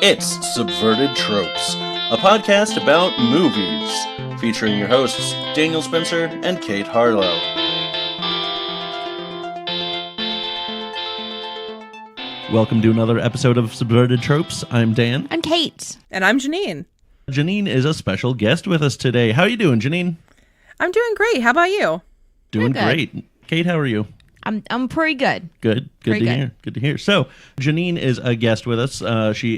It's Subverted Tropes, a podcast about movies, featuring your hosts Daniel Spencer and Kate Harlow. Welcome to another episode of Subverted Tropes. I'm Dan. I'm Kate. And I'm Janine. Janine is a special guest with us today. How are you doing, Janine? I'm doing great. How about you? Doing great. Kate, how are you? I'm pretty good. Good to hear. Good to hear. So, Janine is a guest with us. She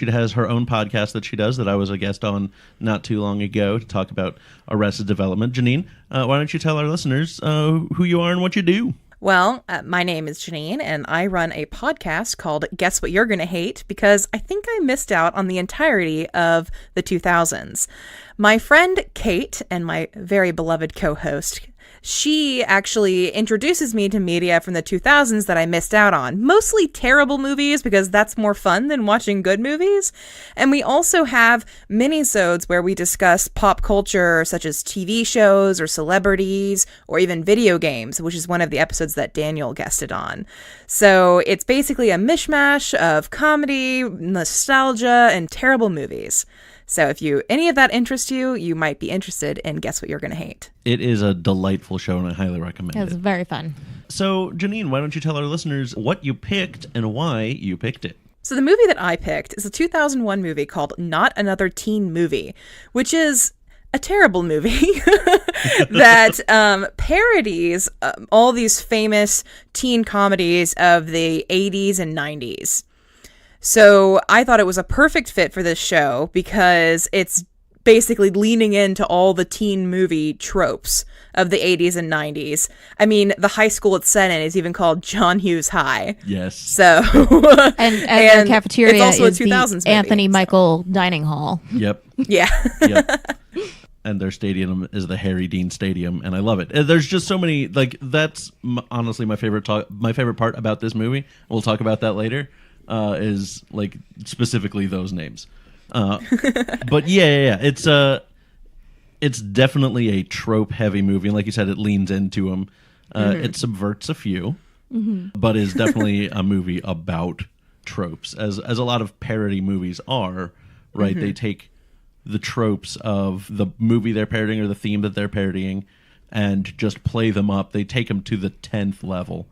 has her own podcast that she does that I was a guest on not too long ago to talk about Arrested Development. Janine, why don't you tell our listeners who you are and what you do? Well, my name is Janine, and I run a podcast called Guess What You're Gonna Hate, because I think I missed out on the entirety of the 2000s. My friend Kate, and my very beloved co-host, she actually introduces me to media from the 2000s that I missed out on. Mostly terrible movies, because that's more fun than watching good movies. And we also have minisodes where we discuss pop culture, such as TV shows or celebrities or even video games, which is one of the episodes that Daniel guested on. So it's basically a mishmash of comedy, nostalgia, and terrible movies. So if any of that interests you, you might be interested in Guess What You're Gonna Hate. It is a delightful show, and I highly recommend it. It was very fun. So, Janine, why don't you tell our listeners what you picked and why you picked it? So the movie that I picked is a 2001 movie called Not Another Teen Movie, which is a terrible movie that parodies all these famous teen comedies of the 80s and 90s. So I thought it was a perfect fit for this show because it's basically leaning into all the teen movie tropes of the 80s and 90s. I mean, the high school it's set in is even called John Hughes High. Yes. So and the cafeteria it's also is a 2000s the movie, Anthony Michael Dining Hall. Yep. Yeah. Yep. And their stadium is the Harry Dean Stadium, and I love it. There's just so many, that's honestly my favorite part about this movie. We'll talk about that later. Is like specifically those names, but yeah, it's definitely a trope heavy movie, and like you said, it leans into them. It subverts a few, but is definitely a movie about tropes, as a lot of parody movies are. Right, they take the tropes of the movie they're parodying or the theme that they're parodying, and just play them up. They take them to the 10th level.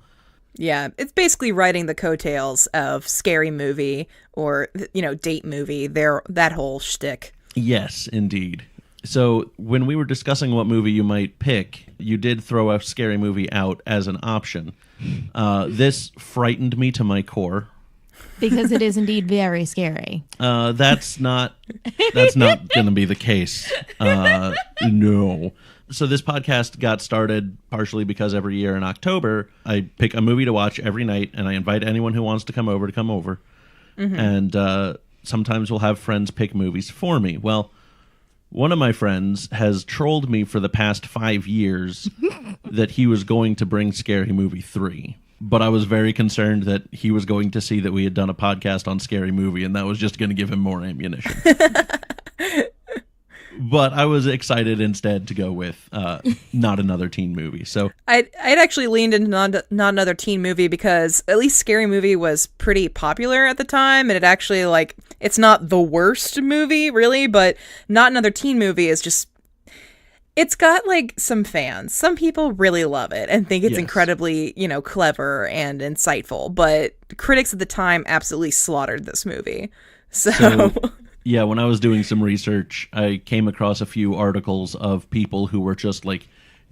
Yeah, it's basically writing the coattails of Scary Movie or, Date Movie, that whole shtick. Yes, indeed. So when we were discussing what movie you might pick, you did throw a Scary Movie out as an option. This frightened me to my core. Because it is indeed very scary. That's not going to be the case. No. So this podcast got started partially because every year in October, I pick a movie to watch every night, and I invite anyone who wants to come over. And sometimes we'll have friends pick movies for me. Well, one of my friends has trolled me for the past 5 years that he was going to bring Scary Movie 3. But I was very concerned that he was going to see that we had done a podcast on Scary Movie, and that was just going to give him more ammunition. But I was excited instead to go with Not Another Teen Movie. So I'd actually leaned into not Another Teen Movie because at least Scary Movie was pretty popular at the time, and it actually, it's not the worst movie, really, but Not Another Teen Movie is just... It's got, some fans. Some people really love it and think it's incredibly, clever and insightful, but critics at the time absolutely slaughtered this movie. So yeah, when I was doing some research, I came across a few articles of people who were just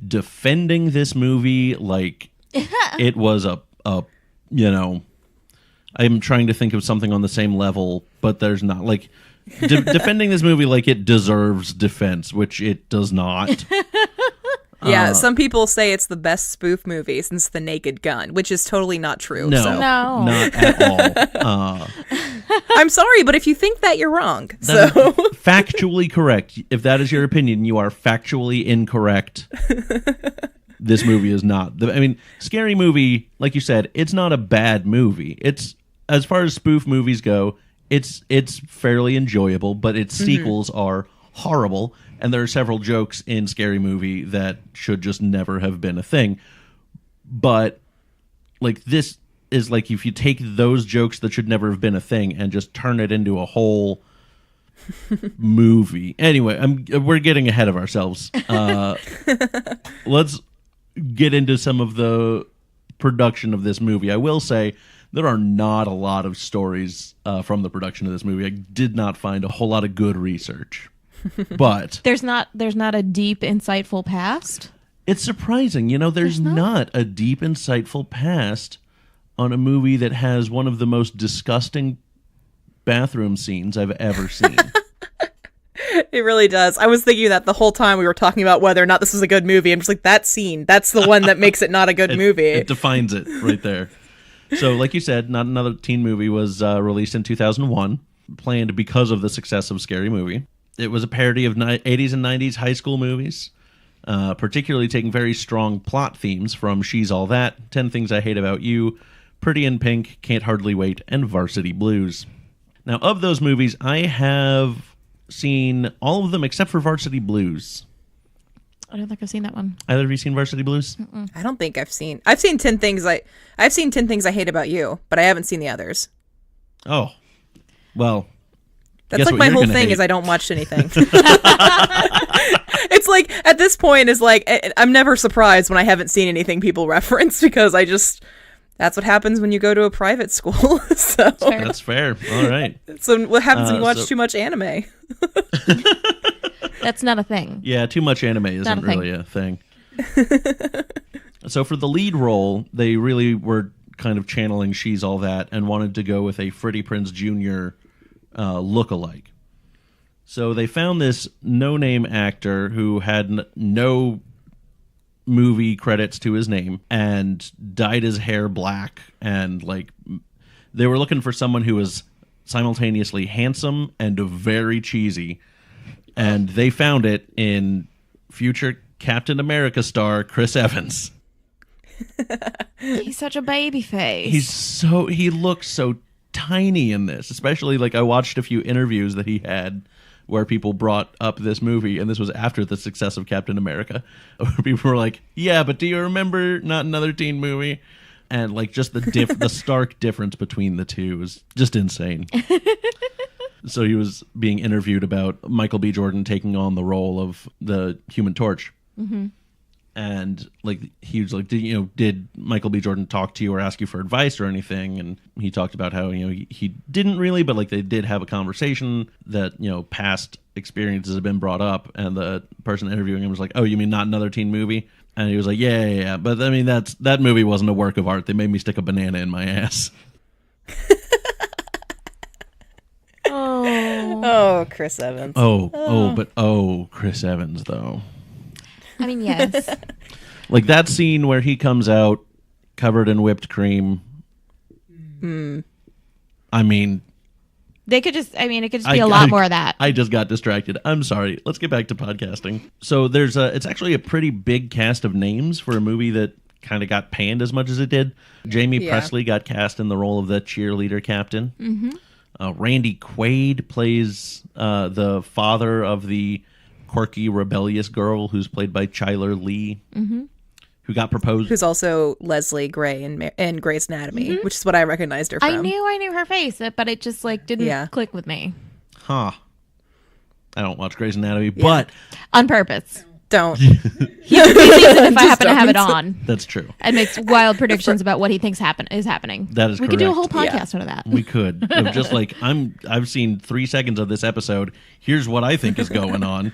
defending this movie like it was I'm trying to think of something on the same level, but there's not defending this movie like it deserves defense, which it does not. Yeah, some people say it's the best spoof movie since The Naked Gun, which is totally not true. No, not at all. I'm sorry, but if you think that, you're wrong. So factually correct. If that is your opinion, you are factually incorrect. This movie is not. Scary Movie, like you said, it's not a bad movie. It's, as far as spoof movies go, it's fairly enjoyable, but its sequels are horrible, and there are several jokes in Scary Movie that should just never have been a thing. But like this is like if you take those jokes that should never have been a thing and just turn it into a whole movie. Anyway, we're getting ahead of ourselves. Let's get into some of the production of this movie. I will say there are not a lot of stories from the production of this movie. I did not find a whole lot of good research. But there's not a deep, insightful past. It's surprising, there's not a deep, insightful past on a movie that has one of the most disgusting bathroom scenes I've ever seen. It really does. I was thinking that the whole time we were talking about whether or not this was a good movie. I'm just like, that scene, that's the one that makes it not a good movie. It defines it right there. So, like you said, Not Another Teen Movie was released in 2001, planned because of the success of Scary Movie. It was a parody of 80s and 90s high school movies, particularly taking very strong plot themes from She's All That, 10 Things I Hate About You, Pretty in Pink, Can't Hardly Wait, and Varsity Blues. Now, of those movies, I have seen all of them except for Varsity Blues. I don't think I've seen that one. Either of you seen Varsity Blues? Mm-mm. I don't think I've seen 10 Things I Hate About You, but I haven't seen the others. Oh. Well, that's like my whole thing is I don't watch anything. It's like at this point is like I'm never surprised when I haven't seen anything people reference because that's what happens when you go to a private school. So that's fair. All right. So what happens when you watch too much anime? That's not a thing. Yeah, too much anime isn't really a thing. So for the lead role, they really were kind of channeling She's All That and wanted to go with a Freddie Prinze Jr. Look-alike. So they found this no-name actor who had no movie credits to his name and dyed his hair black, and like they were looking for someone who was simultaneously handsome and very cheesy, and they found it in future Captain America star Chris Evans. He's such a baby face. He looks so tiny in this, especially like I watched a few interviews that he had where people brought up this movie, and this was after the success of Captain America, where people were like, yeah, but do you remember Not Another Teen Movie? And like just the stark difference between the two is just insane. So he was being interviewed about Michael B. Jordan taking on the role of the Human Torch. Mm-hmm. And like he was like, did Michael B. Jordan talk to you or ask you for advice or anything? And he talked about how he didn't really, but like they did have a conversation that past experiences have been brought up. And the person interviewing him was like, "Oh, you mean Not Another Teen Movie?" And he was like, "Yeah. But I mean that movie wasn't a work of art. They made me stick a banana in my ass." Oh, Chris Evans. But Chris Evans though. I mean, yes. Like that scene where he comes out covered in whipped cream. I mean, it could just be a lot more of that. I just got distracted. I'm sorry. Let's get back to podcasting. So it's actually a pretty big cast of names for a movie that kind of got panned as much as it did. Jamie Presley got cast in the role of the cheerleader captain. Mm-hmm. Randy Quaid plays the father of the quirky, rebellious girl who's played by Chyler Lee, who got proposed. Who's also Leslie Gray in Grey's Anatomy, which is what I recognized her from. I knew her face, but it just like didn't click with me. Huh. I don't watch Grey's Anatomy, but on purpose. Don't. He would be decent if I happen to have it on. That's true. And makes wild predictions about what he thinks is happening. That is correct. We could do a whole podcast out of that. We could. Of just like I've seen 3 seconds of this episode. Here's what I think is going on.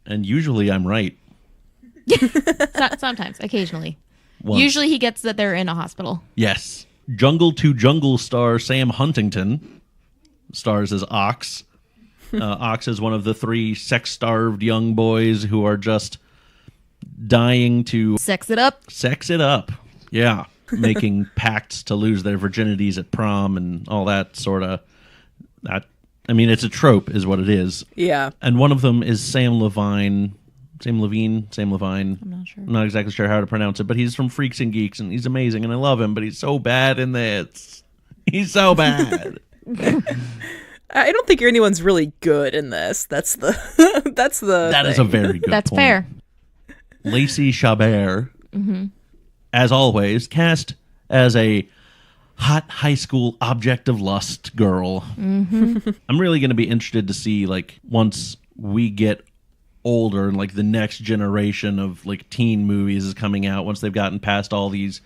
And usually I'm right. Sometimes, occasionally. Once. Usually he gets that they're in a hospital. Yes. Jungle to Jungle star Sam Huntington stars as Ox. Ox is one of the 3 sex-starved young boys who are just dying to... Sex it up. Sex it up. Yeah. Making pacts to lose their virginities at prom and all that sort of... I mean, it's a trope is what it is. Yeah. And one of them is Sam Levine. Sam Levine? I'm not sure. I'm not exactly sure how to pronounce it, but he's from Freaks and Geeks, and he's amazing, and I love him, but he's so bad in this. He's so bad. I don't think anyone's really good in this. That is a very good That's point. fair. Lacey Chabert as always, cast as a hot high school object of lust girl. Mm-hmm. I'm really going to be interested to see, like, once we get older and, like, the next generation of, like, teen movies is coming out, once they've gotten past all these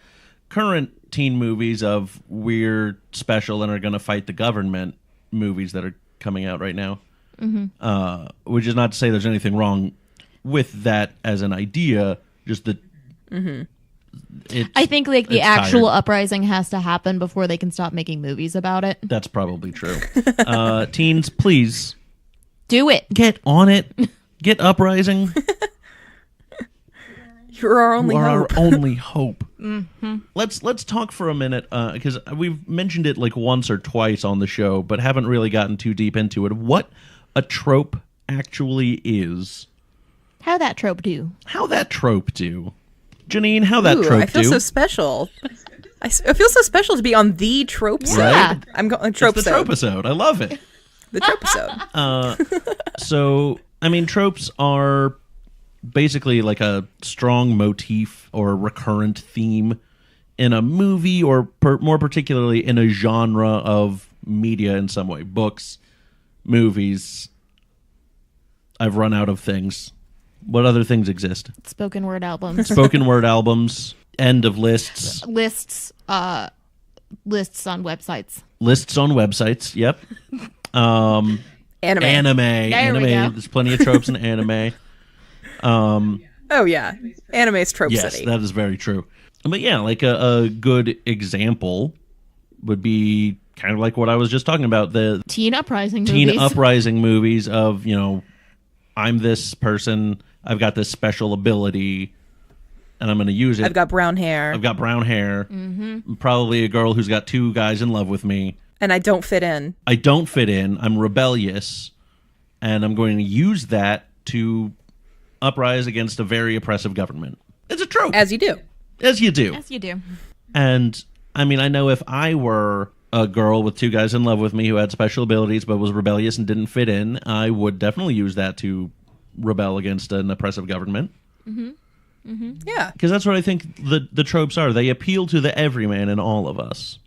current teen movies of we're special and are going to fight the government movies that are coming out right now. Mm-hmm. Which is not to say there's anything wrong with that as an idea, just that I think like the actual tired. uprising has to happen before they can stop making movies about it. That's probably true. Teens, please Do it. get on it. Get uprising. You're our only You are hope. our only hope. Mm-hmm. Let's talk for a minute, because we've mentioned it like once or twice on the show, but haven't really gotten too deep into it. What a trope actually is. How that trope do? How that trope do. Janine, how that Ooh, trope I feel do. so special. I feel so special to be on the Tropes. Yeah. I'm going It's Tropes. the trope-isode. I love it. The Trope-isode. So, I mean, tropes are basically like a strong motif or recurrent theme in a movie, or more particularly in a genre of media in some way. Books, movies. I've run out of things. What other things exist? Spoken word albums. Spoken word albums, end of lists. Lists on websites. Lists on websites, yep. Anime. Anime. There we go. There's plenty of tropes in anime. Oh yeah, anime's Trope Yes, City. that is very true. But yeah, like a good example would be kind of like what I was just talking about, the Teen uprising teen movies. uprising movies of, you know, I'm this person, I've got this special ability, and I'm going to use it. I've got brown hair, I've got brown hair. Mm-hmm. Probably a girl who's got two guys in love with me. and I don't fit in. I don't fit in. I'm rebellious, and I'm going to use that to uprise against a very oppressive government. It's a trope. As you do. As you do. Yes, you do. And, I mean, I know if I were a girl with two guys in love with me who had special abilities but was rebellious and didn't fit in, I would definitely use that to rebel against an oppressive government. Mm-hmm. Mm-hmm. Yeah. Because that's what I think the tropes are. They appeal to the everyman in all of us.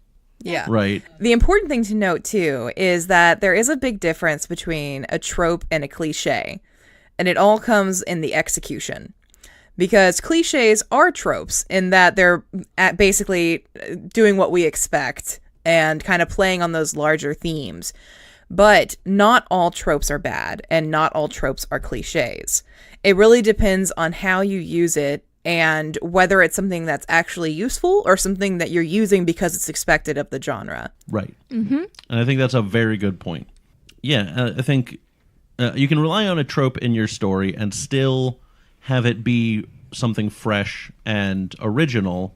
Yeah. Right. The important thing to note, too, is that there is a big difference between a trope and a cliche. And it all comes in the execution. Because cliches are tropes in that they're basically doing what we expect and kind of playing on those larger themes. But not all tropes are bad, and not all tropes are cliches. It really depends on how you use it and whether it's something that's actually useful or something that you're using because it's expected of the genre. Right. Mm-hmm. And I think that's a very good point. Yeah, I think you can rely on a trope in your story and still have it be something fresh and original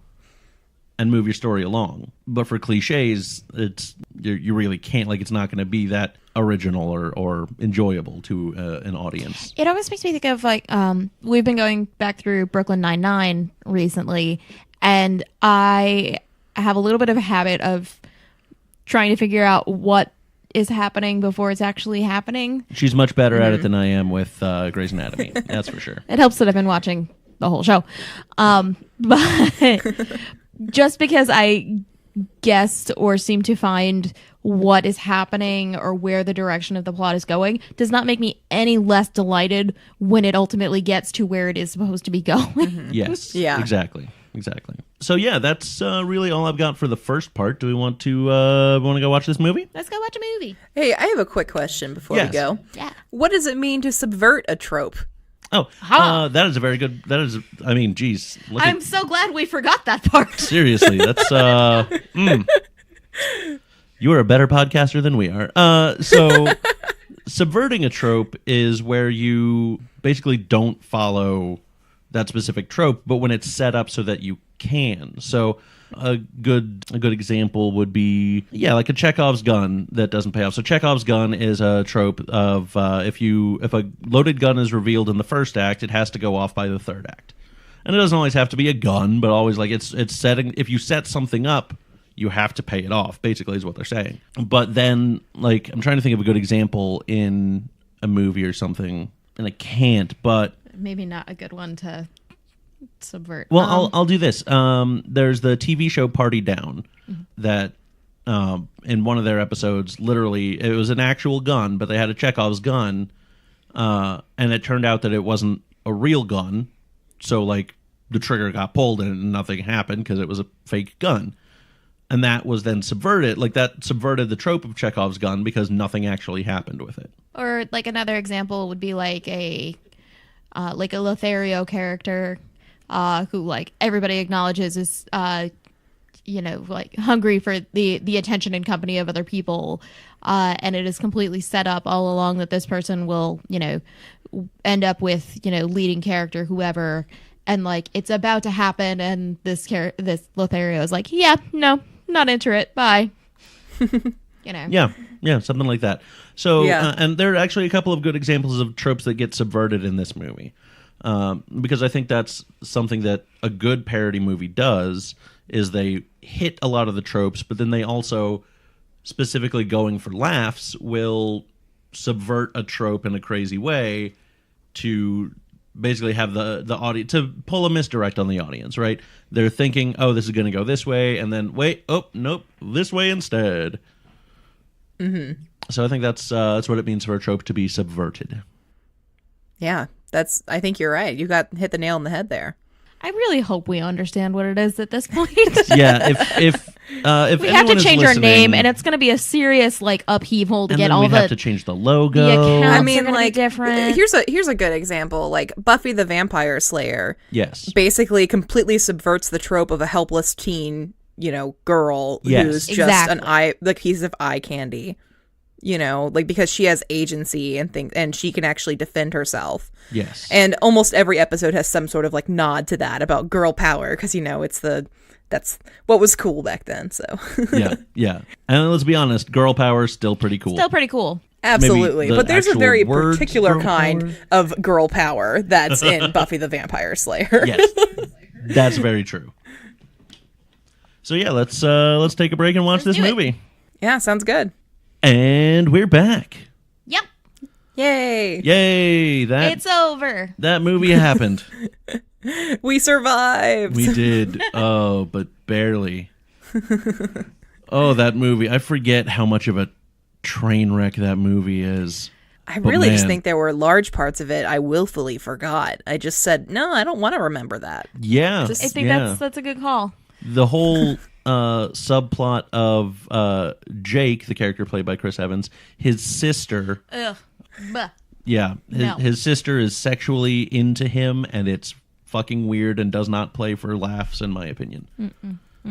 and move your story along. But for cliches, it's you really can't. Like, it's not going to be that original or enjoyable to an audience. It always makes me think of like we've been going back through Brooklyn Nine-Nine recently, and I have a little bit of a habit of trying to figure out what is happening before it's actually happening. She's much better at it than I am with Grey's Anatomy. That's for sure. It helps that I've been watching the whole show. But just because I guessed or seem to find what is happening or where the direction of the plot is going does not make me any less delighted when it ultimately gets to where it is supposed to be going. Yes. Yeah. Exactly. So yeah, that's really all I've got for the first part. Do we want to go watch this movie? Let's go watch a movie. Hey, I have a quick question before Yes. we go. Yeah. What does it mean to subvert a trope? Oh, Ha! that is a very good. That is, I mean, geez. Look I'm at, so glad we forgot that part. seriously, that's. You are a better podcaster than we are. So, subverting a trope is where you basically don't follow that specific trope, but when it's set up so that you can. So, a good example would be, like a Chekhov's gun that doesn't pay off. So Chekhov's gun is a trope of if a loaded gun is revealed in the first act, it has to go off by the third act. And it doesn't always have to be a gun, but always like it's setting. If you set something up, you have to pay it off. Basically, is what they're saying. But then, like, I'm trying to think of a good example in a movie or something, and I can't. But Maybe not a good one to subvert. Well, I'll do this. There's the TV show Party Down that in one of their episodes, literally, it was an actual gun, but they had a Chekhov's gun, and it turned out that it wasn't a real gun. So, like, the trigger got pulled and nothing happened because it was a fake gun. And that was then subverted. Like, that subverted the trope of Chekhov's gun because nothing actually happened with it. Or, like, another example would be like a Lothario character who, like, everybody acknowledges is, like, hungry for the attention and company of other people. And it is completely set up all along that this person will, end up with, leading character, whoever. And, like, it's about to happen, and this Lothario is like, yeah, no, not into it. Bye. Yeah, something like that. So, and there are actually a couple of good examples of tropes that get subverted in this movie. Because I think that's something that a good parody movie does, is they hit a lot of the tropes, but then they also, specifically going for laughs, will subvert a trope in a crazy way to basically have the audience, to pull a misdirect on the audience, right? They're thinking, oh, this is going to go this way, and then wait, oh, nope, this way instead. Mm-hmm. So I think that's what it means for a trope to be subverted. Yeah, I think you're right. You hit the nail on the head there. I really hope we understand what it is at this point. Yeah, if we have to change our name, and it's going to be a serious upheaval to get all we have to change the logo. The accounts I mean, are be different. Here's a good example. Like Buffy the Vampire Slayer, yes, basically completely subverts the trope of a helpless teen, girl who's just a piece of eye candy. Because she has agency and she can actually defend herself. Yes. And almost every episode has some sort of nod to that about girl power, because that's what was cool back then. So yeah. And let's be honest, girl power is still pretty cool. Absolutely. But there's a very particular kind power of girl power that's in Buffy the Vampire Slayer. Yes. That's very true. So yeah, let's take a break and watch this movie. Yeah, sounds good. And we're back. Yep. Yay. It's over. That movie happened. We survived. We did. Oh, but barely. Oh, that movie. I forget how much of a train wreck that movie is. I really just think there were large parts of it I willfully forgot. I just said, no, I don't want to remember that. Yeah. I think that's a good call. The whole subplot of Jake, the character played by Chris Evans, his sister. Ugh. Buh. Yeah, his sister is sexually into him, and it's fucking weird and does not play for laughs, in my opinion.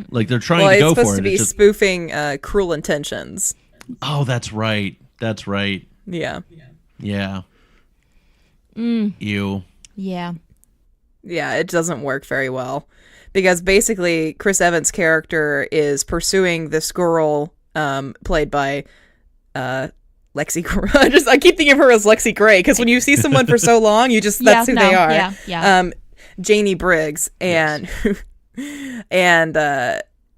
Like, they're trying to go for it. It's supposed to be spoofing Cruel Intentions. Oh, that's right. Yeah. Ew. Yeah. Yeah, it doesn't work very well. Because basically, Chris Evans' character is pursuing this girl played by Lexi Gray. I keep thinking of her as Lexi Gray, because when you see someone for so long, that's who they are. Yeah. Janie Briggs, and so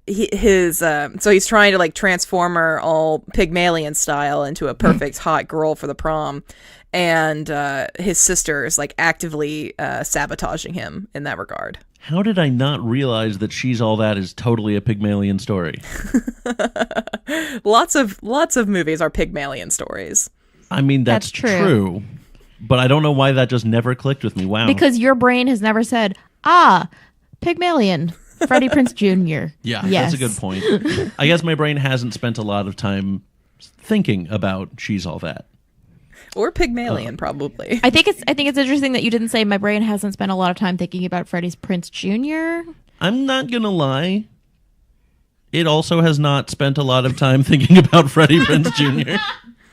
he's trying to transform her all Pygmalion style into a perfect hot girl for the prom, and his sister is actively sabotaging him in that regard. How did I not realize that She's All That is totally a Pygmalion story? Lots of movies are Pygmalion stories. I mean, that's true. But I don't know why that just never clicked with me. Wow. Because your brain has never said, Pygmalion, Freddie Prinze Jr. Yeah, yes. That's a good point. I guess my brain hasn't spent a lot of time thinking about She's All That. Or Pygmalion, probably. I think it's interesting that you didn't say my brain hasn't spent a lot of time thinking about Freddie Prinze Jr. I'm not going to lie. It also has not spent a lot of time thinking about Freddie Prinze Jr.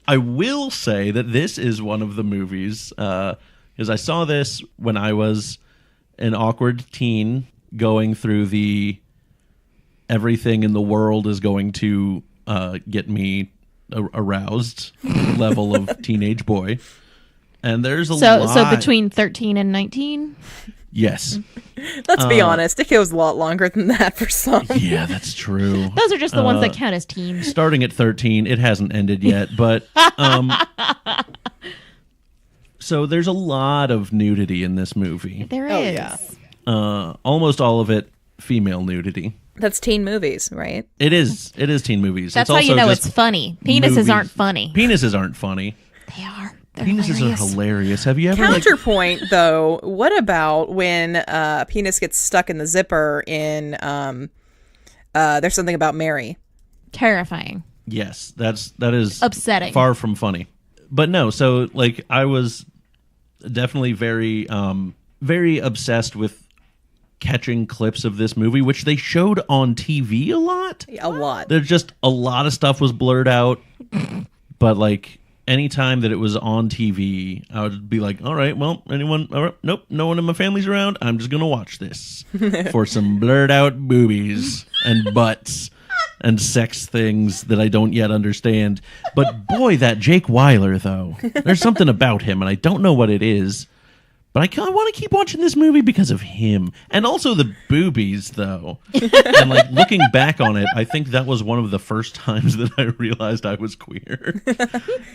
I will say that this is one of the movies, because I saw this when I was an awkward teen going through the everything in the world is going to get me aroused level of teenage boy. And there's a lot. So between 13 and 19? Yes. Let's be honest. It goes a lot longer than that for some. Yeah, that's true. Those are just the ones that count as teens. Starting at 13, it hasn't ended yet, but so there's a lot of nudity in this movie. There is. Oh, yeah. almost all of it female nudity. That's teen movies, right? It is teen movies. That's it's how you also know just it's funny. Penises movies. aren't funny. Penises aren't funny. They are. They're Penises hilarious. are hilarious. Have you ever Counterpoint, though, what about when a penis gets stuck in the zipper in There's Something About Mary? Terrifying. Yes, that is Upsetting. Far from funny. But no, so like I was definitely very very obsessed with catching clips of this movie, which they showed on TV a lot. A lot. There's just a lot of stuff was blurred out, but like anytime that it was on TV, I would be like, all right, well, anyone, all right, nope, no one in my family's around. I'm just going to watch this for some blurred out boobies and butts and sex things that I don't yet understand. But boy, that Jake Weiler, though, there's something about him, and I don't know what it is. But I kind of want to keep watching this movie because of him. And also the boobies, though. And, like, looking back on it, I think that was one of the first times that I realized I was queer.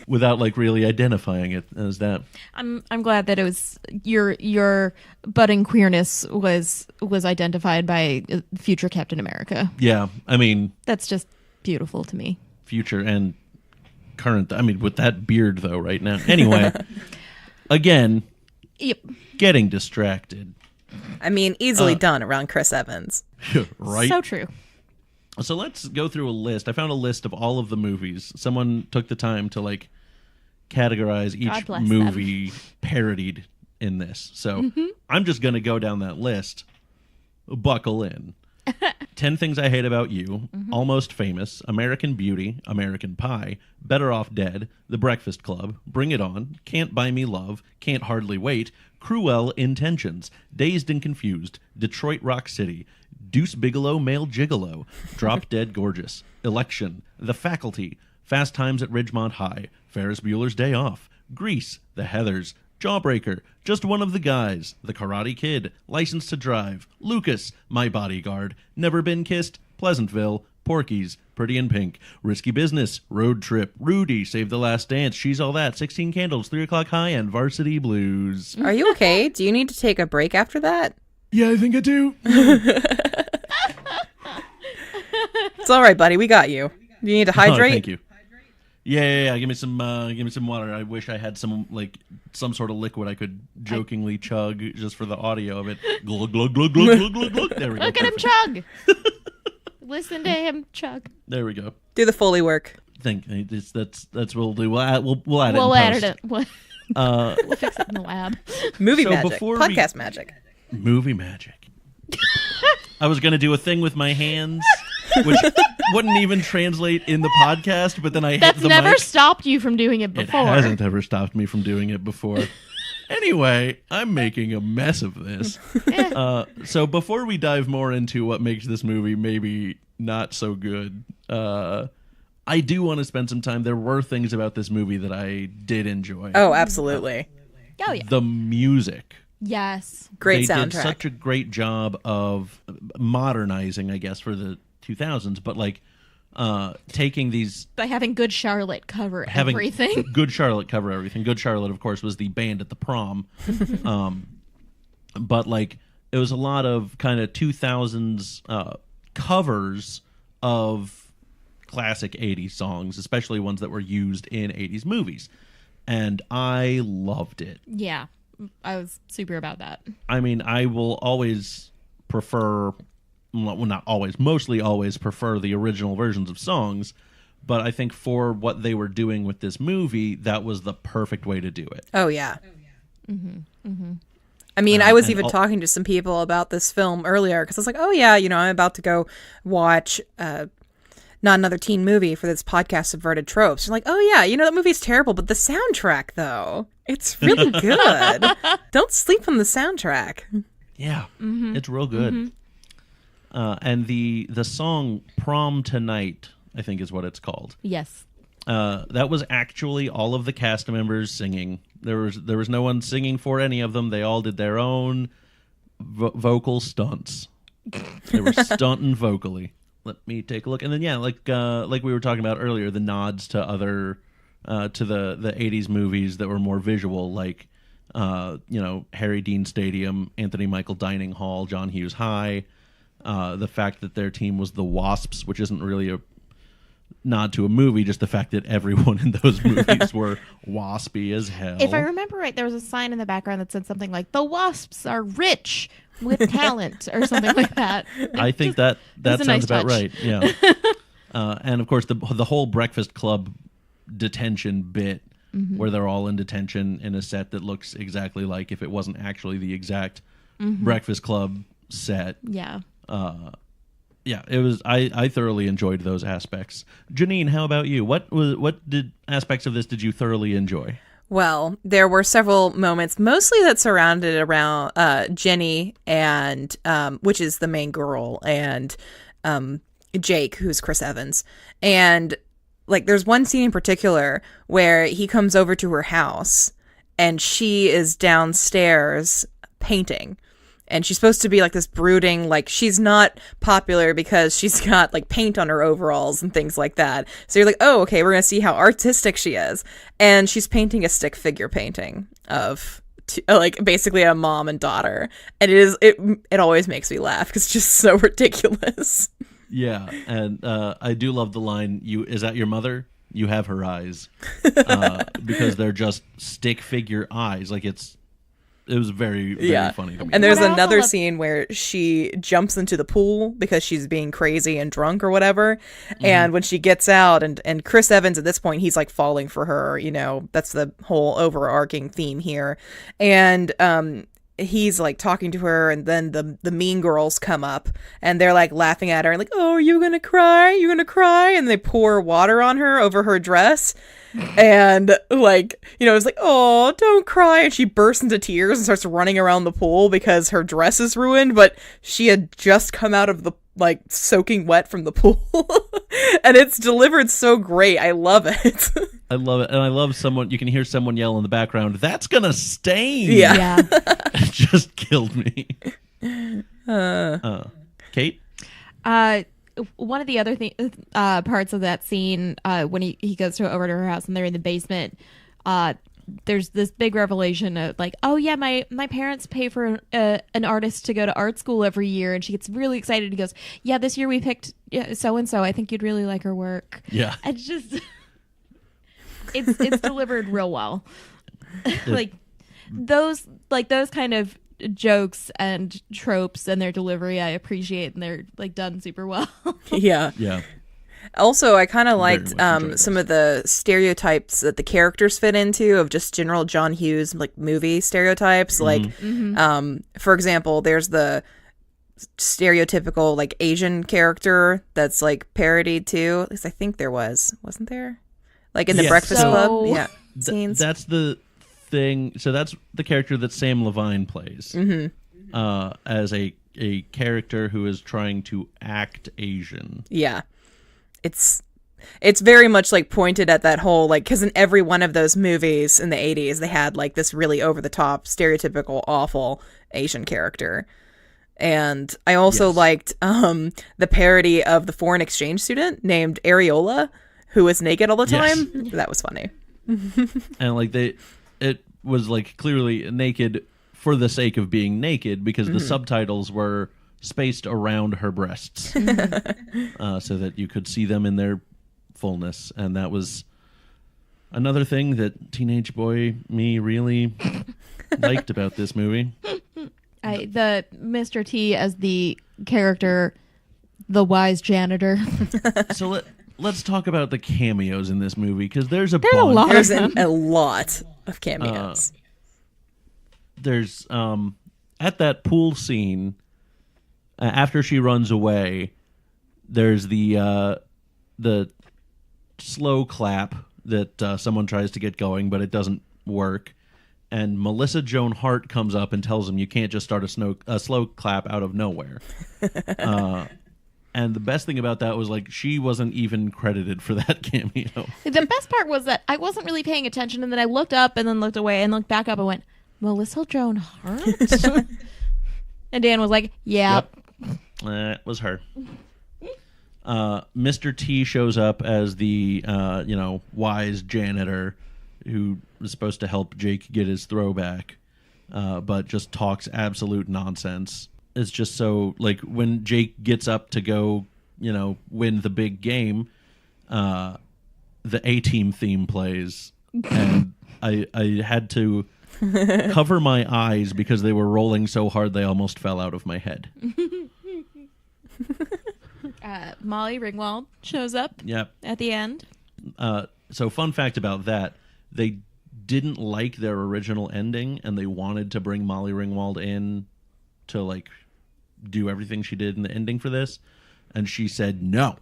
Without, like, really identifying it as that. I'm glad that it was your budding queerness was identified by future Captain America. Yeah, I mean... That's just beautiful to me. Future and current. I mean, with that beard, though, right now. Anyway, again... Yep. Getting distracted. I mean, easily done around Chris Evans. Right? So true. So let's go through a list. I found a list of all of the movies. Someone took the time to like categorize each bless movie parodied in this. So I'm just going to go down that list. Buckle in. 10 Things I Hate About You, Almost Famous, American Beauty, American Pie, Better Off Dead, The Breakfast Club, Bring It On, Can't Buy Me Love, Can't Hardly Wait, Cruel Intentions, Dazed and Confused, Detroit Rock City, Deuce Bigelow Male Gigolo, Drop Dead Gorgeous, Election, The Faculty, Fast Times at Ridgemont High, Ferris Bueller's Day Off, Grease, The Heathers, Jawbreaker, Just One of the Guys, The Karate Kid, License to Drive, Lucas, My Bodyguard, Never Been Kissed, Pleasantville, Porky's, Pretty in Pink, Risky Business, Road Trip, Rudy, Save the Last Dance, She's All That, 16 Candles, 3 O'Clock High, and Varsity Blues. Are you okay? Do you need to take a break after that? Yeah, I think I do. It's all right, buddy. We got you. Do you need to hydrate? Oh, thank you. Yeah. Give me some water. I wish I had some sort of liquid I could jokingly chug just for the audio of it. Glug glug glug glug glug glug glug. There we go. Look at him chug. Listen to him chug. There we go. Do the Foley work. That's what we'll do. We'll add it. We'll in edit post. it. We'll fix it in the lab. Movie So magic. before Podcast magic. Movie magic. I was gonna do a thing with my hands, which wouldn't even translate in the podcast, but then I That's hit the never mic. stopped you from doing it It before. hasn't ever stopped me from doing it before. Anyway, I'm making a mess of this. So before we dive more into what makes this movie maybe not so good, I do want to spend some time. There were things about this movie that I did enjoy. Oh, absolutely. Oh yeah. The music. Yes. Great They soundtrack. did such a great job of modernizing, I guess, for the 2000s, but like taking these... By having Good Charlotte cover having everything. Good Charlotte cover everything. Good Charlotte, of course, was the band at the prom. But like it was a lot of kind of 2000s covers of classic 80s songs, especially ones that were used in 80s movies. And I loved it. Yeah. I was super about that. I mean, I will always prefer, well, not always, mostly always prefer the original versions of songs, but I think for what they were doing with this movie, that was the perfect way to do it. Oh, yeah. I mean, I was and even talking to some people about this film earlier because I was like, oh, yeah, I'm about to go watch not another teen movie for this podcast, Subverted Tropes. You're like, oh, yeah, that movie's terrible, but the soundtrack, though, it's really good. Don't sleep on the soundtrack. Yeah, it's real good. And the song Prom Tonight, I think is what it's called. Yes. That was actually all of the cast members singing. There was no one singing for any of them. They all did their own vocal stunts. They were stunting vocally. Let me take a look. And then yeah, like we were talking about earlier, the nods to other to the 80s movies that were more visual, like Harry Dean Stadium, Anthony Michael Dining Hall, John Hughes High. The fact that their team was the Wasps, which isn't really a nod to a movie, just the fact that everyone in those movies were waspy as hell. If I remember right, there was a sign in the background that said something like, "The Wasps are rich with talent," or something like that. I think that sounds nice about touch. right. Yeah. And of course, the whole Breakfast Club detention bit, where they're all in detention in a set that looks exactly like if it wasn't actually the exact Breakfast Club set. Yeah. Yeah, it was. I thoroughly enjoyed those aspects. Janine, how about you? What aspects of this did you thoroughly enjoy? Well, there were several moments, mostly that surrounded around Jenny and which is the main girl, and Jake, who's Chris Evans. And like there's one scene in particular where he comes over to her house and she is downstairs painting. And she's supposed to be like this brooding, like she's not popular because she's got like paint on her overalls and things like that. So you're like, oh, okay, we're going to see how artistic she is. And she's painting a stick figure painting of like basically a mom and daughter. And it always makes me laugh because it's just so ridiculous. Yeah, and I do love the line, "Is that your mother? You have her eyes." Because they're just stick figure eyes. Like it was very, very funny to me. And there's What I also another love- scene where she jumps into the pool because she's being crazy and drunk or whatever. And when she gets out, and Chris Evans at this point, he's like falling for her, that's the whole overarching theme here. And he's like talking to her, and then the mean girls come up and they're like laughing at her and like, "Oh, are you gonna cry? You gonna cry?" And they pour water on her over her dress. And like, it's like, "Oh, don't cry." And she bursts into tears and starts running around the pool because her dress is ruined, but she had just come out of the like soaking wet from the pool. And it's delivered so great. I love it. I love it. And I love you can hear someone yell in the background, "That's gonna stain." Yeah. It just killed me. Kate? One of the other parts of that scene, when he goes over to her house and they're in the basement, there's this big revelation of like, "Oh yeah, my parents pay for an artist to go to art school every year," and she gets really excited. He goes, "Yeah, this year we picked so and so. I think you'd really like her work." Yeah. It's just it's delivered real well. like those kind of jokes and tropes and their delivery I appreciate, and they're like done super well. Yeah. Yeah. Also, I kind of liked much enjoyed some those. of the stereotypes that the characters fit into of just general John Hughes like movie stereotypes. Like, for example, there's the stereotypical like Asian character that's like parodied too. At least I think there wasn't there? Like in the Yes. Breakfast So- Club, yeah, scenes. That's the thing. So that's the character that Sam Levine plays as a character who is trying to act Asian. Yeah. It's very much like pointed at that whole like, because in every one of those movies in the 80s they had like this really over the top stereotypical awful Asian character. And I also liked the parody of the foreign exchange student named Areola, who was naked all the time. Yes. That was funny. And like it was like clearly naked for the sake of being naked, because the subtitles were spaced around her breasts so that you could see them in their fullness. And that was another thing that teenage boy me really liked about this movie. The Mr. T as the character, the wise janitor. So let's talk about the cameos in this movie, because there's a There's a bunch. lot. There's a lot of cameos. There's at that pool scene, after she runs away, there's the slow clap that someone tries to get going, but it doesn't work. And Melissa Joan Hart comes up and tells him you can't just start a slow clap out of nowhere. And the best thing about that was like she wasn't even credited for that cameo. The best part was that I wasn't really paying attention, and then I looked up and then looked away and looked back up and went, "Melissa Joan Hart?" And Dan was like, "Yeah." Yep. It was her. Mr. T shows up as the wise janitor who was supposed to help Jake get his throwback. but just talks absolute nonsense. It's just so, like, when Jake gets up to go, win the big game, the A-Team theme plays, and I had to cover my eyes because they were rolling so hard they almost fell out of my head. Molly Ringwald shows up at the end. So fun fact about that, they didn't like their original ending, and they wanted to bring Molly Ringwald in to, like, do everything she did in the ending for this, and she said no.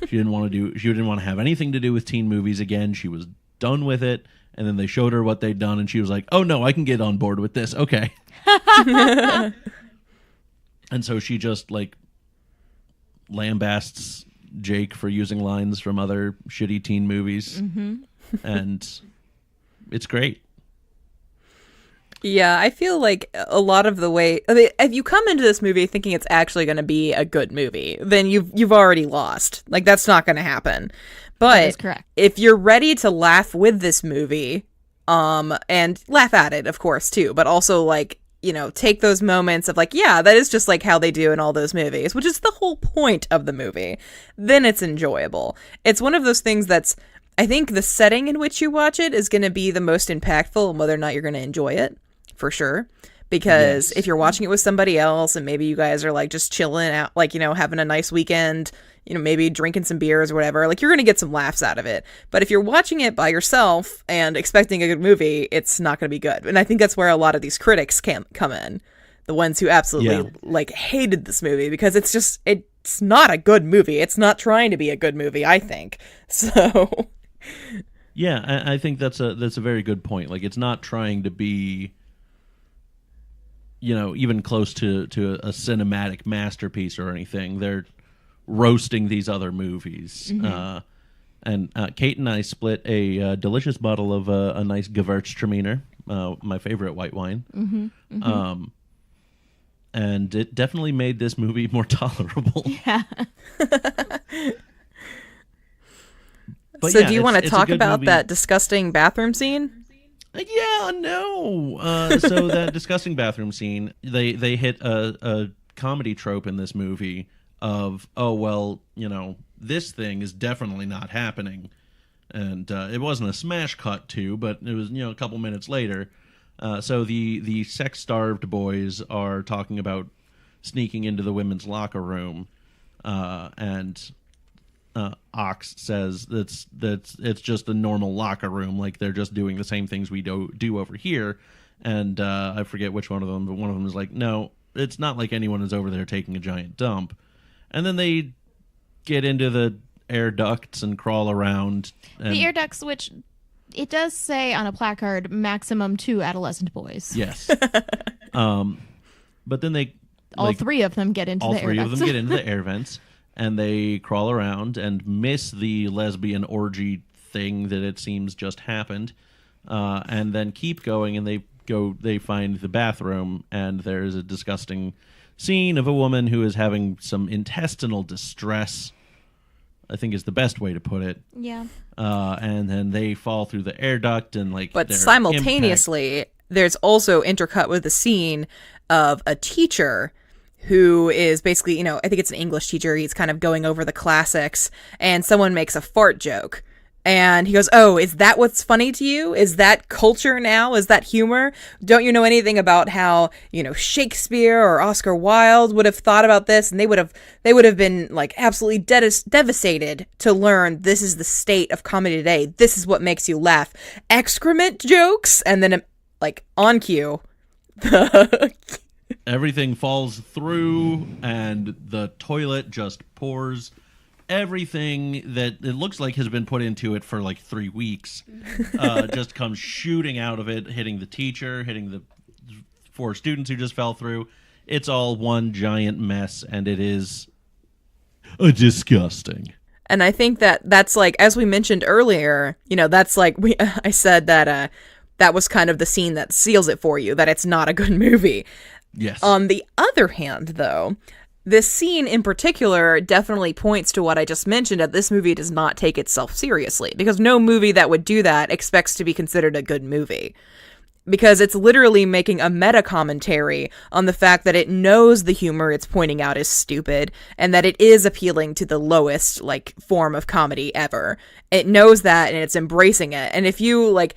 She didn't want to have anything to do with teen movies again. She was done with it. And then they showed her what they'd done, and she was like, oh no, I can get on board with this. Okay. And so she just, like, lambasts Jake for using lines from other shitty teen movies. Mm-hmm. And it's great. Yeah, I feel like a lot of the way, I mean, if you come into this movie thinking it's actually going to be a good movie, then you've already lost. Like, that's not going to happen. But that is correct. If you're ready to laugh with this movie, and laugh at it, of course, too, but also, like, take those moments of, like, yeah, that is just like how they do in all those movies, which is the whole point of the movie, then it's enjoyable. It's one of those things that's, I think the setting in which you watch it is going to be the most impactful in whether or not you're going to enjoy it, for sure. Because if you're watching it with somebody else and maybe you guys are, like, just chilling out, like, having a nice weekend, maybe drinking some beers or whatever, like, you're going to get some laughs out of it. But if you're watching it by yourself and expecting a good movie, it's not going to be good. And I think that's where a lot of these critics can come in. The ones who absolutely, like, hated this movie because it's not a good movie. It's not trying to be a good movie, I think. So... Yeah, I think that's a very good point. Like, it's not trying to be... even close to a cinematic masterpiece or anything. They're roasting these other movies. Mm-hmm. And Kate and I split a delicious bottle of a nice Gewürztraminer, my favorite white wine. Mm-hmm. Mm-hmm. And it definitely made this movie more tolerable. Yeah. So do you want to talk about that disgusting bathroom scene? Yeah, no. So that disgusting bathroom scene, they hit a comedy trope in this movie of, oh, well, this thing is definitely not happening. And it wasn't a smash cut to, but it was, a couple minutes later. So the sex-starved boys are talking about sneaking into the women's locker room. And Ox says that's it's just a normal locker room, like they're just doing the same things we do over here. And I forget which one of them, but one of them is like, no, it's not like anyone is over there taking a giant dump. And then they get into the air ducts and crawl around. And the air ducts, which it does say on a placard, maximum 2 adolescent boys. Yes. But then all three of them get into the air ducts. All three of them get into the air vents. And they crawl around and miss the lesbian orgy thing that it seems just happened, and then keep going. And they find the bathroom, and there's a disgusting scene of a woman who is having some intestinal distress, I think is the best way to put it. Yeah. And then they fall through the air duct and But simultaneously, there's also intercut with the scene of a teacher who is basically, I think it's an English teacher. He's kind of going over the classics, and someone makes a fart joke. And he goes, oh, is that what's funny to you? Is that culture now? Is that humor? Don't you know anything about how, Shakespeare or Oscar Wilde would have thought about this? And they would have been, like, absolutely devastated to learn this is the state of comedy today. This is what makes you laugh. Excrement jokes? And then, like, on cue, everything falls through, and the toilet just pours everything that it looks like has been put into it for like 3 weeks. Just comes shooting out of it, hitting the teacher, hitting the 4 students who just fell through. It's all one giant mess, and it is disgusting. And I think that's like, as we mentioned earlier, that's like I said that that was kind of the scene that seals it for you, that it's not a good movie. Yes. On the other hand, though, this scene in particular definitely points to what I just mentioned, that this movie does not take itself seriously, because no movie that would do that expects to be considered a good movie. because it's literally making a meta commentary on the fact that it knows the humor it's pointing out is stupid and that it is appealing to the lowest like form of comedy ever. It knows that and it's embracing it. And if you like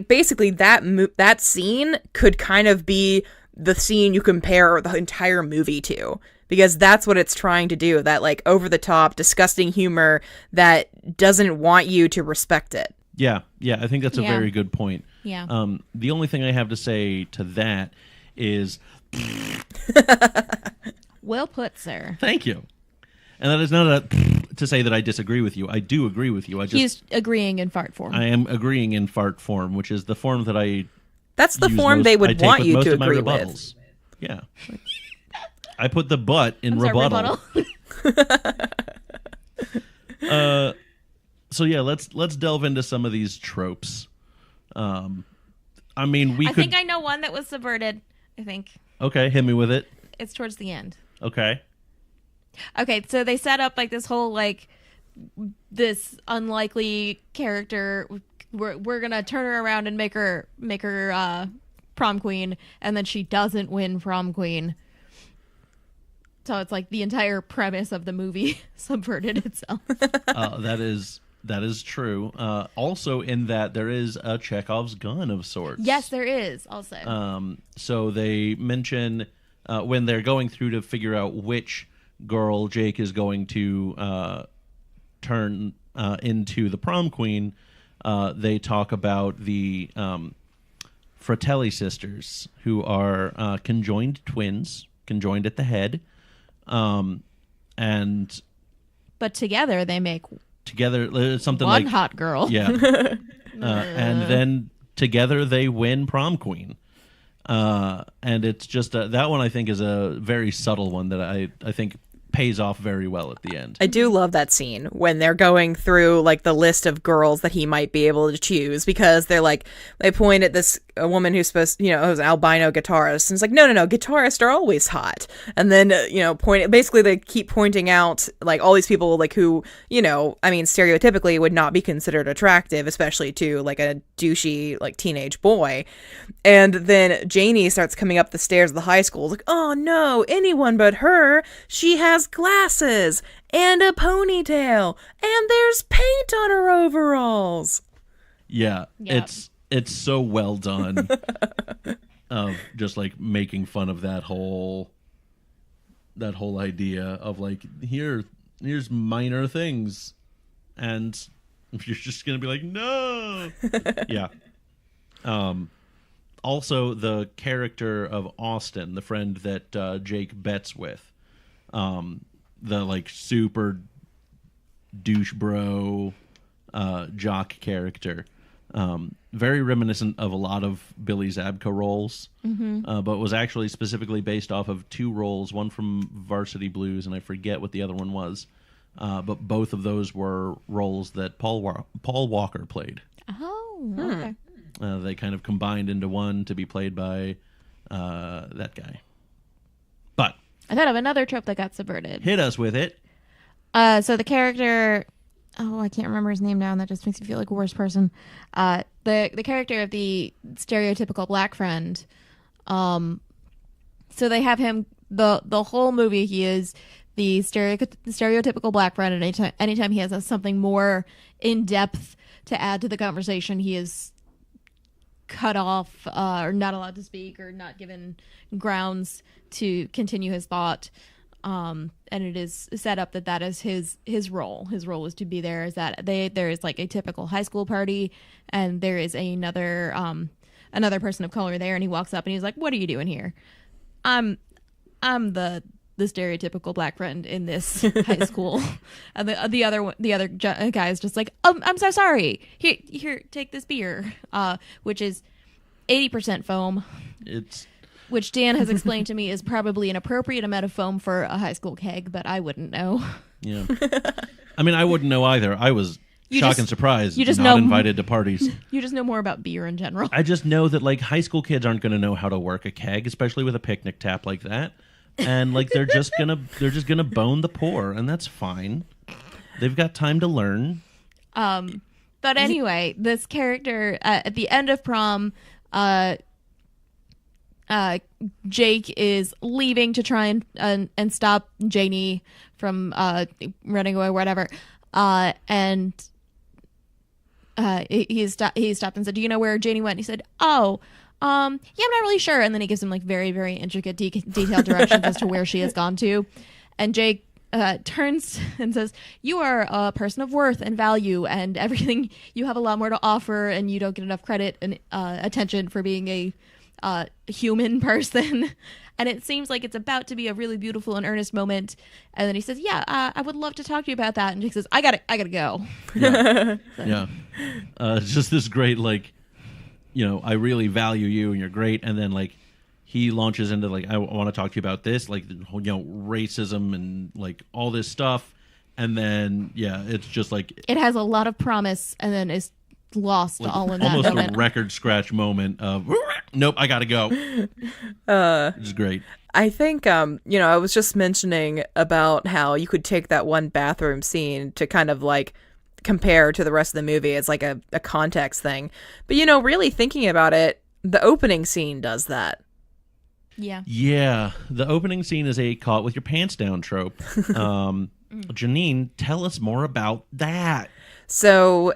basically that scene could kind of be the scene you compare the entire movie to, because that's what it's trying to do, that like over the top disgusting humor that doesn't want you to respect it. Yeah, I think that's a very good point. Yeah. The only thing I have to say to that is... Well put, sir. Thank you. And that is not to say that I disagree with you. I do agree with you. He's agreeing in fart form. I am agreeing in fart form, which is the form that I... That's the form they would want you to agree with. Yeah. I put the butt in rebuttal. So yeah, let's delve into some of these tropes. I mean, I think I know one that was subverted. I think. Okay, hit me with it. It's towards the end. Okay, so they set up like this whole like this unlikely character. We're gonna turn her around and make her prom queen, and then she doesn't win prom queen. So it's like the entire premise of the movie subverted itself. That is true. Also, in that there is a Chekhov's gun of sorts. Yes, there is. Also, so they mention when they're going through to figure out which girl Jake is going to turn into the prom queen. They talk about the Fratelli sisters, who are conjoined twins, conjoined at the head. But together they make something one like hot girl. Yeah. And then together they win prom queen. And it's just that one I think is a very subtle one that I think pays off very well at the end. I do love that scene when they're going through like the list of girls that he might be able to choose, because they point at a woman who's supposed, who's an albino guitarist, and it's like, no, guitarists are always hot. And then, basically they keep pointing out like all these people like who, stereotypically would not be considered attractive, especially to like a douchey like teenage boy. And then Janie starts coming up the stairs of the high school like, oh no, anyone but her. She has glasses and a ponytail and there's paint on her overalls. Yeah. Yep. It's so well done of just like making fun of that whole idea of like, here's minor things and you're just gonna be like, no. Yeah. Also the character of Austin, the friend that Jake bets with, the like super douche bro jock character, very reminiscent of a lot of Billy Zabka roles, but was actually specifically based off of two roles, one from Varsity Blues and I forget what the other one was, but both of those were roles that Paul Walker played. Oh, okay. They kind of combined into one to be played by that guy. But I thought of another trope that got subverted. Hit us with it. So the character, I can't remember his name now, and that just makes me feel like a worse person. The character of the stereotypical black friend. So they have him the whole movie. He is the stereotypical black friend, and anytime he has something more in depth to add to the conversation, he is cut off or not allowed to speak or not given grounds to continue his thought. And it is set up that is his role. His role is to be there. Is that there is like a typical high school party, and there is another person of color there, and he walks up and he's like, "What are you doing here?" I'm the stereotypical black friend in this high school. And the other guy is just like, I'm so sorry. Here, take this beer, which is 80% foam. Which Dan has explained to me is probably an appropriate amount of foam for a high school keg, but I wouldn't know. Yeah. I mean, I wouldn't know either. I was shocked and surprised. You just not invited to parties. You just know more about beer in general. I just know that like high school kids aren't going to know how to work a keg, especially with a picnic tap like that. And like they're just gonna bone the poor, and that's fine. They've got time to learn. But anyway, this character at the end of prom, Jake is leaving to try and stop Janie from running away, or whatever. And he stopped and said, "Do you know where Janie went?" And he said, "Oh, yeah, I'm not really sure." And then he gives him like very, very intricate, detailed directions as to where she has gone to. And Jake turns and says, "You are a person of worth and value and everything. You have a lot more to offer, and you don't get enough credit and attention for being a human person." And it seems like it's about to be a really beautiful and earnest moment. And then he says, "Yeah, I would love to talk to you about that." And Jake says, I gotta go. Yeah. Yeah. It's just this great, like, you know, I really value you and you're great. And then, like, he launches into, like, I want to talk to you about this, like, you know, racism and, like, all this stuff. And then, yeah, it's just like... It has a lot of promise and then is lost like, all in that almost moment. a record scratch moment of, nope, I gotta go. It's great. I think, you know, I was just mentioning about how you could take that one bathroom scene to kind of, like, compare to the rest of the movie as, like, a context thing. But, you know, really thinking about it, the opening scene does that. Yeah. Yeah. The opening scene is a caught with your pants down trope. Janine, tell us more about that. So,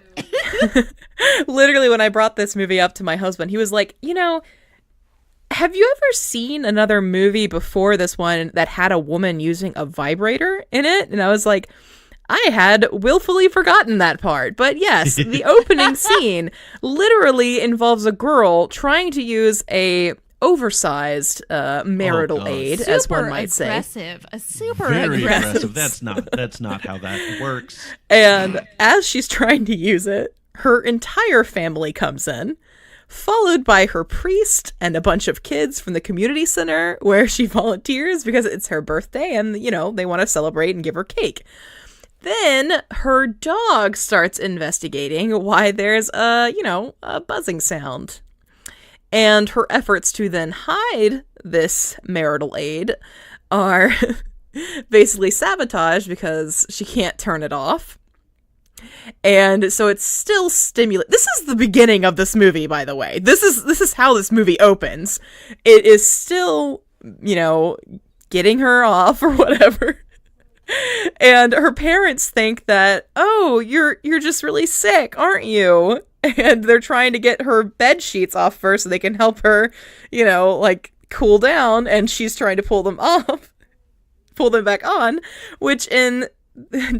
literally, when I brought this movie up to my husband, he was like, you know, have you ever seen another movie before this one that had a woman using a vibrator in it? And I was like, I had willfully forgotten that part. But yes, the opening scene literally involves a girl trying to use a oversized marital aid, super as one might aggressive. say. A super Very aggressive. That's not how that works. And as she's trying to use it, her entire family comes in, followed by her priest and a bunch of kids from the community center where she volunteers because it's her birthday and, you know, they want to celebrate and give her cake. Then her dog starts investigating why there's a buzzing sound. And her efforts to then hide this marital aid are basically sabotaged because she can't turn it off. And so it's still stimulating. This is the beginning of this movie, by the way. This is how this movie opens. It is still, you know, getting her off or whatever. And her parents think that, oh, you're just really sick, aren't you? And they're trying to get her bed sheets off first so they can help her, you know, like cool down. And she's trying to pull them back on, which in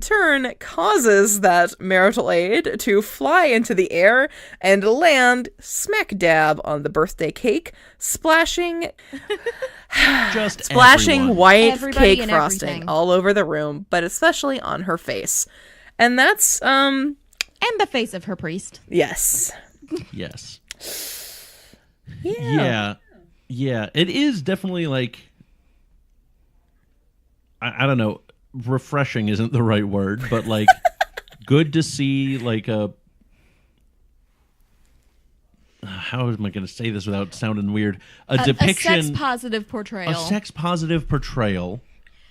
turn causes that marital aid to fly into the air and land smack dab on the birthday cake, splashing white Everybody cake frosting everything. all over the room, but especially on her face. And that's And the face of her priest. yes. Yes. Yeah. Yeah. It is definitely like, I don't know, refreshing isn't the right word, but like good to see like a, how am I going to say this without sounding weird? A depiction, a sex-positive portrayal. a sex-positive portrayal.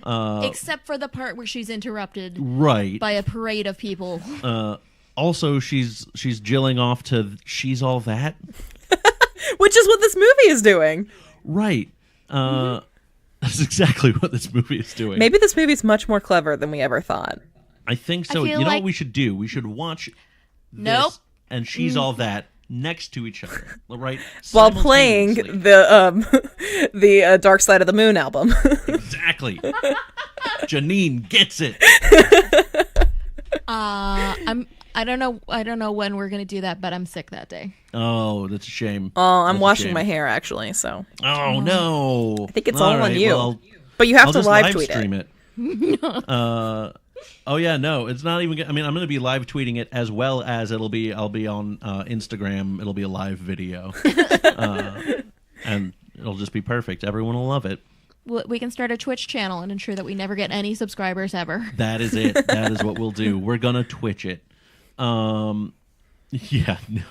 Except for the part where she's interrupted Right. by a parade of people. Also, she's jilling off to "She's All That." Which is what this movie is doing. Right. That's exactly what this movie is doing. Maybe this movie's much more clever than we ever thought. I think so. I feel You know like- what we should do? We should watch Nope. this and "She's All That" next to each other, right? While playing Simultaneously. the Dark Side of the Moon album. Exactly. Janine gets it. I don't know when we're gonna do that, but I'm sick that day. Oh, that's a shame. Oh, I'm That's a washing shame. my hair actually, so Oh no! I think it's all on you. Well, but you have I'll to just live tweet stream it. it. Oh yeah, no, it's not even. I mean, I'm going to be live tweeting it as well as I'll be on Instagram. It'll be a live video, and it'll just be perfect. Everyone will love it. We can start a Twitch channel and ensure that we never get any subscribers ever. That is it. That is what we'll do. We're gonna Twitch it. Yeah, no.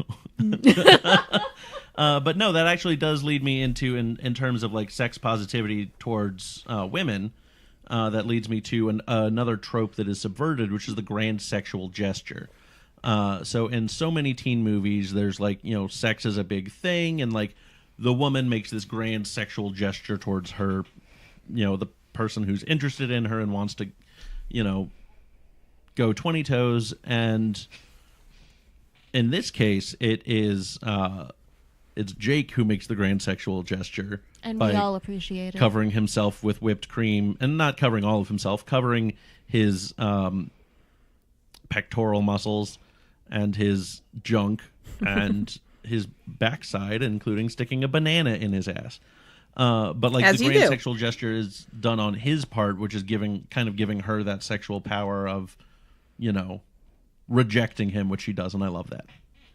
But no, that actually does lead me into in terms of like sex positivity towards women. That leads me to another trope that is subverted, which is the grand sexual gesture. So in so many teen movies, there's like, sex is a big thing, and like the woman makes this grand sexual gesture towards her, the person who's interested in her and wants to, go 20 toes. And in this case, it's Jake who makes the grand sexual gesture. And we all appreciate it. Covering himself with whipped cream, and not covering all of himself, covering his pectoral muscles and his junk and his backside, including sticking a banana in his ass. But like As the you grand do. sexual gesture is done on his part, which is giving her that sexual power of, rejecting him, which she does, and I love that.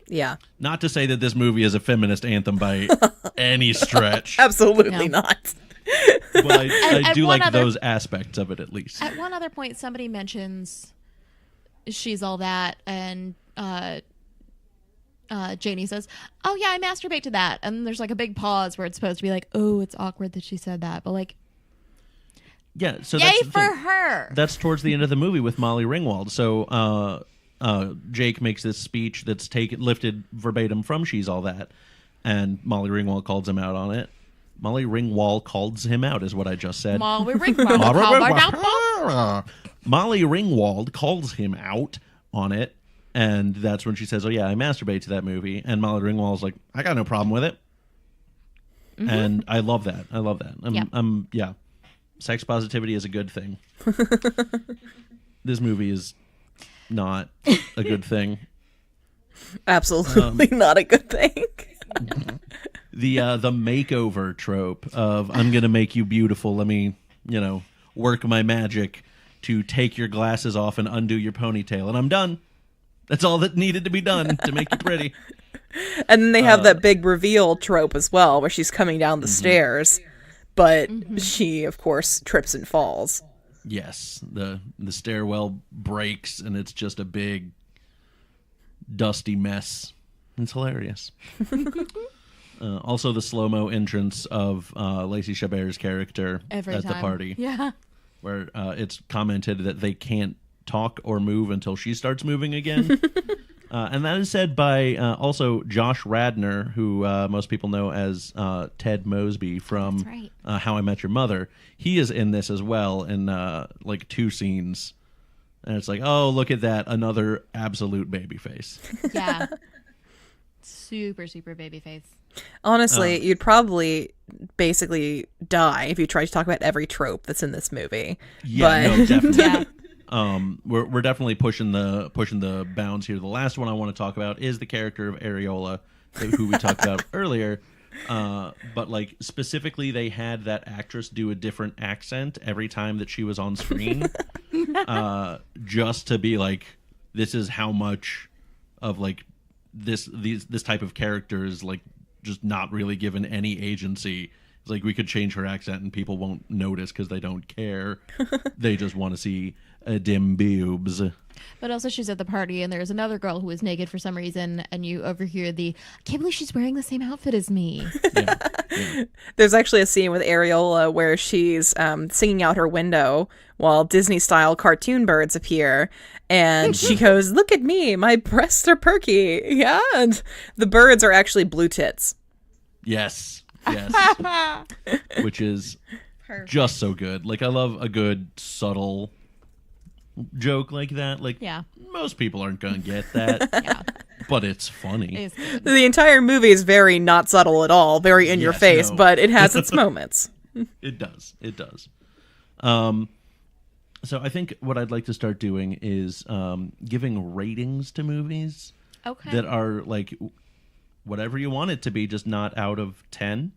Yeah. Not to say that this movie is a feminist anthem by any stretch, Absolutely No. not. but I At do one like other- those aspects of it at least. At one other point, somebody mentions she's all that, and Janie says, "Oh yeah, I masturbate to that," and there's like a big pause where it's supposed to be like, "Oh, it's awkward that she said that," but like, Yeah, so yay that's the for thing. her. That's towards the end of the movie with Molly Ringwald. So Jake makes this speech that's lifted verbatim from She's All That, and Molly Ringwald calls him out on it. Molly Ringwald calls him out, is what I just said. Molly Ringwald. Molly Ringwald calls him out on it, and that's when she says, "Oh yeah, I masturbate to that movie." And Molly Ringwald's like, "I got no problem with it," and I love that. Yeah. Sex positivity is a good thing. This movie is not a good thing. Absolutely not a good thing. The makeover trope of "I'm gonna make you beautiful. Let me, work my magic to take your glasses off and undo your ponytail, and I'm done. That's all that needed to be done to make you pretty." And then they have that big reveal trope as well, where she's coming down the stairs, but she, of course, trips and falls. Yes, the stairwell breaks, and it's just a big dusty mess. It's hilarious. Also, the slow-mo entrance of Lacey Chabert's character Every at time. the party, Yeah. where it's commented that they can't talk or move until she starts moving again. And that is said by also Josh Radnor, who most people know as Ted Mosby from That's right. How I Met Your Mother. He is in this as well in like 2 scenes. And it's like, oh, look at that. Another absolute babyface. Yeah. Super, super baby face. Honestly, you'd probably basically die if you tried to talk about every trope that's in this movie. Yeah, But- no, definitely. Yeah. We're definitely pushing the bounds here. The last one I want to talk about is the character of Areola, who we talked about earlier. But like specifically, they had that actress do a different accent every time that she was on screen, just to be like, this is how much of like this type of character is like just not really given any agency. It's like we could change her accent and people won't notice because they don't care. They just want to see dim boobs. But also she's at the party and there's another girl who is naked for some reason and you overhear the, I can't believe she's wearing the same outfit as me. Yeah. There's actually a scene with Areola where she's singing out her window while Disney-style cartoon birds appear. And she goes, "Look at me, my breasts are perky." Yeah, and the birds are actually blue tits. Yes. Which is Perfect. just so good. Like I love a good subtle joke like that. Like Yeah. most people aren't gonna get that. Yeah. But it's funny. It's good. The entire movie is very not subtle at all, very in your Yes, face, no. but it has its moments. It does. So I think what I'd like to start doing is giving ratings to movies Okay. that are like whatever you want it to be, just not out of 10.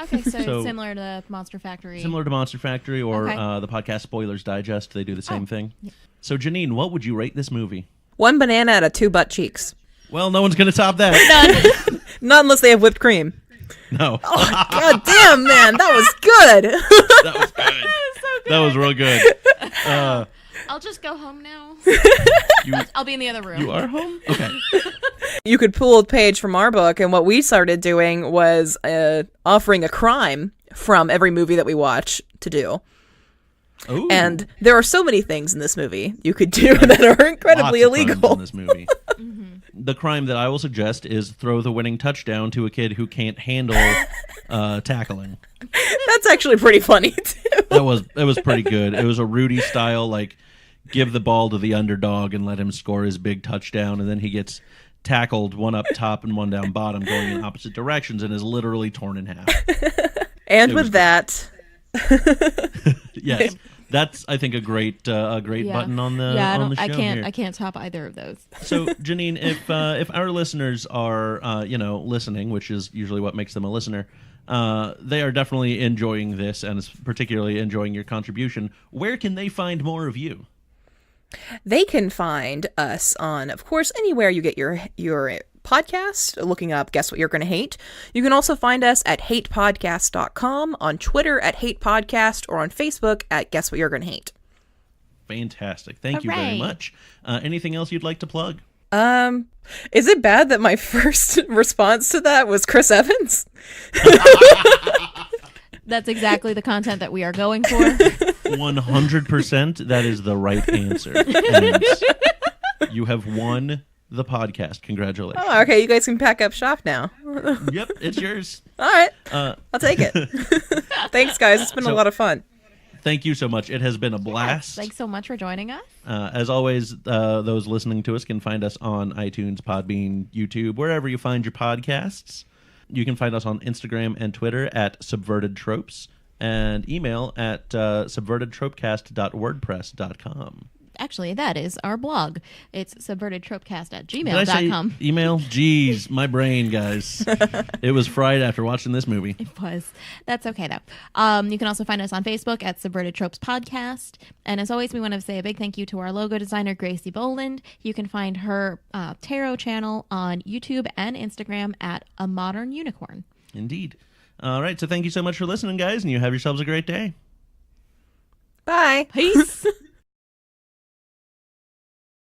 Okay, so, So- similar to Monster Factory. Similar to Monster Factory or Okay. the podcast Spoilers Digest, they do the same thing. So Janine, what would you rate this movie? 1 banana out of 2 butt cheeks. Well, no one's going to top that. Not unless they have whipped cream. No. God damn, man, that was good. That was good. That was real good. I'll just go home now. You, I'll be in the other room. you are home? Okay. You could pull a page from our book, and what we started doing was offering a crime from every movie that we watch to do. Ooh, And there are so many things in this movie you could do that are incredibly lots of crimes illegal. in this movie. the crime that I will suggest is throw the winning touchdown to a kid who can't handle tackling. That's actually pretty funny too. It was pretty good. It was a Rudy style, like, give the ball to the underdog and let him score his big touchdown, and then he gets tackled, one up top and one down bottom, going in opposite directions, and is literally torn in half. And with that, yes, that's, I think, a great button on the on the show here. I can't top either of those. So, Janine, if our listeners are listening, which is usually what makes them a listener, they are definitely enjoying this and particularly enjoying your contribution. Where can they find more of you? they can find us on, of course, anywhere you get your podcast, looking up Guess What You're Gonna Hate. You can also find us at hatepodcast.com, on Twitter at hatepodcast, or on Facebook at Guess What You're Gonna Hate. Fantastic. Thank you very much. Anything else you'd like to plug? Is it bad that my first response to that was Chris Evans? That's exactly the content that we are going for. 100%. That is the right answer. And you have won the podcast. Congratulations. Oh, okay. You guys can pack up shop now. Yep, it's yours. All right. I'll take it. Thanks, guys. It's been a lot of fun. Thank you so much. It has been a blast. Thanks so much for joining us. As always, those listening to us can find us on iTunes, Podbean, YouTube, wherever you find your podcasts. You can find us on Instagram and Twitter at Subverted Tropes, and email at subvertedtropecast.wordpress.com. Actually, that is our blog. It's subvertedtropecast@gmail.com. Did I say email? Jeez, my brain, guys. It was fried after watching this movie. It was. That's okay, though. You can also find us on Facebook at Subverted Tropes Podcast. And as always, we want to say a big thank you to our logo designer, Gracie Boland. You can find her tarot channel on YouTube and Instagram at A Modern Unicorn. Indeed. All right, so thank you so much for listening, guys, and you have yourselves a great day. Bye. Peace.